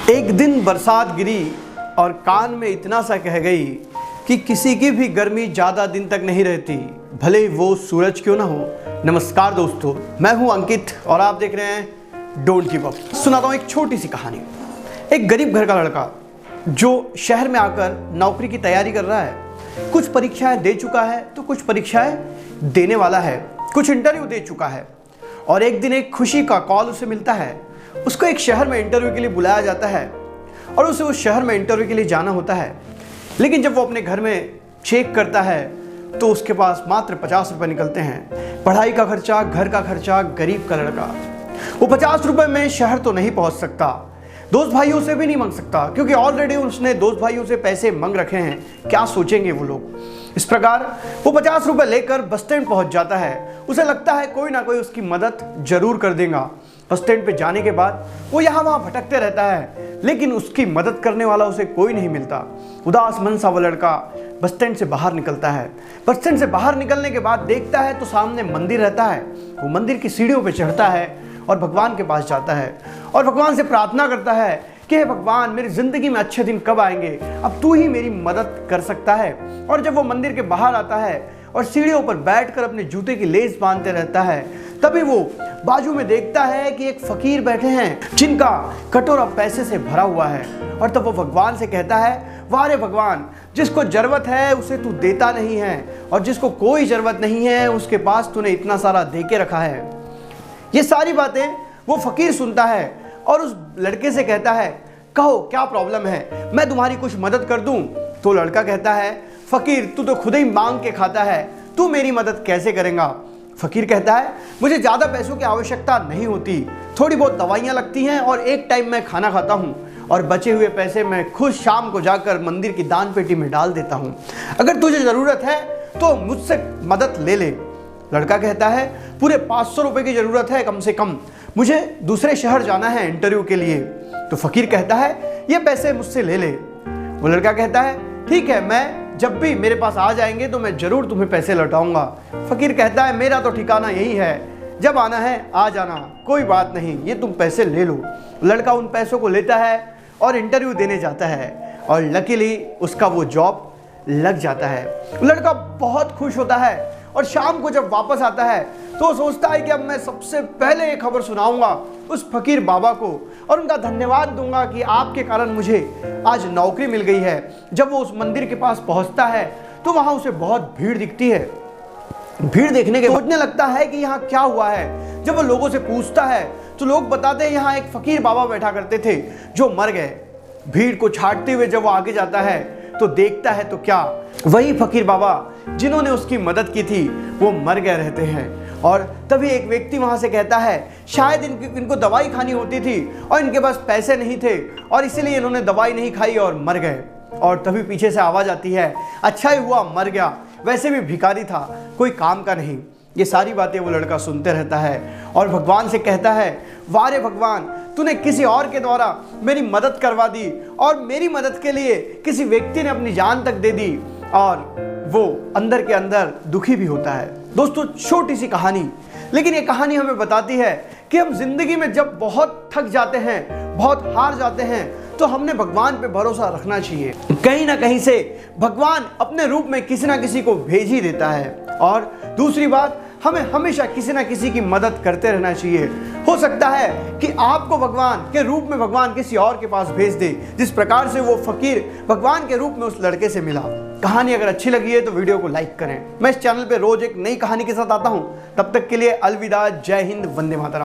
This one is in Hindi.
एक दिन बरसात गिरी और कान में इतना सा कह गई कि किसी की भी गर्मी ज़्यादा दिन तक नहीं रहती, भले वो सूरज क्यों ना हो। नमस्कार दोस्तों, मैं हूं अंकित और आप देख रहे हैं डोंट गिव अप। सुनाता हूं एक छोटी सी कहानी। एक गरीब घर का लड़का जो शहर में आकर नौकरी की तैयारी कर रहा है। कुछ परीक्षाएं दे चुका है तो कुछ परीक्षाएं देने वाला है, कुछ इंटरव्यू दे चुका है। और एक दिन एक खुशी का कॉल उसे मिलता है। उसको एक शहर में इंटरव्यू के लिए बुलाया जाता है और उसे उस शहर में इंटरव्यू के लिए जाना होता है। लेकिन जब वो अपने घर में चेक करता है तो उसके पास मात्र 50 रुपये निकलते हैं। पढ़ाई का खर्चा, घर का खर्चा, गरीब का लड़का। वो 50 रुपये में शहर तो नहीं पहुंच सकता, दोस्त भाइयों से भी नहीं मांग सकता, क्योंकि ऑलरेडी उसने दोस्त भाइयों से पैसे मांग रखे हैं। क्या सोचेंगे वो लोग। इस प्रकार वो 50 रुपये लेकर बस स्टैंड पहुंच जाता है। उसे लगता है कोई ना कोई उसकी मदद जरूर कर देगा। बस स्टैंड पे जाने के बाद वो यहाँ वहाँ भटकते रहता है, लेकिन उसकी मदद करने वाला उसे कोई नहीं मिलता। उदास मन सा वो लड़का बस स्टैंड से बाहर निकलता है। बस स्टैंड से बाहर निकलने के बाद देखता है तो सामने मंदिर रहता है। वो मंदिर की सीढ़ियों पे चढ़ता है और भगवान के पास जाता है और भगवान से प्रार्थना करता है कि हे भगवान, मेरी जिंदगी में अच्छे दिन कब आएंगे, अब तू ही मेरी मदद कर सकता है। और जब वो मंदिर के बाहर आता है और सीढ़ियों पर बैठकर अपने जूते की लेस बांधते रहता है, तभी वो बाजू में देखता है कि एक फकीर बैठे हैं जिनका कटोरा पैसे से भरा हुआ है। और तब वो भगवान से कहता है, वाह रे भगवान, जिसको जरूरत है उसे तू देता नहीं है और जिसको कोई जरूरत नहीं है उसके पास तूने इतना सारा दे के रखा है। ये सारी बातें वो फकीर सुनता है और उस लड़के से कहता है, कहो क्या प्रॉब्लम है, मैं तुम्हारी कुछ मदद कर दूं। तो लड़का कहता है, फकीर तू तो खुद ही मांग के खाता है, तू मेरी मदद कैसे करेगा। फकीर कहता है, मुझे ज़्यादा पैसों की आवश्यकता नहीं होती, थोड़ी बहुत दवाइयाँ लगती हैं और एक टाइम मैं खाना खाता हूँ और बचे हुए पैसे मैं खुद शाम को जाकर मंदिर की दान पेटी में डाल देता हूँ। अगर तुझे ज़रूरत है तो मुझसे मदद ले ले। लड़का कहता है, पूरे 500 रुपये की ज़रूरत है कम से कम, मुझे दूसरे शहर जाना है इंटरव्यू के लिए। तो फकीर कहता है, ये पैसे मुझसे ले ले। वो लड़का कहता है, ठीक है, मैं जब भी मेरे पास आ जाएंगे तो मैं ज़रूर तुम्हें पैसे लौटाऊंगा। फकीर कहता है, मेरा तो ठिकाना यही है, जब आना है आ जाना, कोई बात नहीं, ये तुम पैसे ले लो। लड़का उन पैसों को लेता है और इंटरव्यू देने जाता है और लकीली उसका वो जॉब लग जाता है। लड़का बहुत खुश होता है और शाम को जब वापस आता है तो सोचता है कि अब मैं सबसे पहले ये खबर सुनाऊंगा उस फकीर बाबा को और उनका धन्यवाद दूंगा कि आपके कारण मुझे आज नौकरी मिल गई है। जब वो उस मंदिर के पास पहुंचता है तो वहां उसे बहुत भीड़ दिखती है। भीड़ देखने के सोचने लगता है कि यहाँ क्या हुआ है। जब वो लोगों से पूछता है तो लोग बताते हैं यहाँ एक फकीर बाबा बैठा करते थे जो मर गए। भीड़ को छाटते हुए जब वो आगे जाता है तो देखता है तो क्या, वही फकीर बाबा जिन्होंने उसकी मदद की थी वो मर गए रहते हैं। और तभी एक व्यक्ति वहां से कहता है, शायद इनको दवाई खानी होती थी और इनके पास पैसे नहीं थे और इसीलिए इन्होंने दवाई नहीं खाई और मर गए। और तभी पीछे से आवाज आती है, अच्छा ही हुआ मर गया, वैसे भी भिखारी था, कोई काम का नहीं। ये सारी बातें वो लड़का सुनते रहता है और भगवान से कहता है, वाह रे भगवान, तूने किसी और के द्वारा मेरी मदद करवा दी और मेरी मदद के लिए किसी व्यक्ति ने अपनी जान तक दे दी। और वो अंदर के अंदर दुखी भी होता है। दोस्तों, छोटी सी कहानी, लेकिन ये कहानी हमें बताती है कि हम जिंदगी में जब बहुत थक जाते हैं, बहुत हार जाते हैं, तो हमने भगवान पे भरोसा रखना चाहिए। कहीं ना कहीं से भगवान अपने रूप में किसी ना किसी को भेज ही देता है। और दूसरी बात, हमें हमेशा किसी ना किसी की मदद करते रहना चाहिए। हो सकता है कि आपको भगवान के रूप में भगवान किसी और के पास भेज दे, जिस प्रकार से वो फकीर भगवान के रूप में उस लड़के से मिला। कहानी अगर अच्छी लगी है तो वीडियो को लाइक करें। मैं इस चैनल पे रोज एक नई कहानी के साथ आता हूं। तब तक के लिए अलविदा, जय हिंद, वंदे मातरम।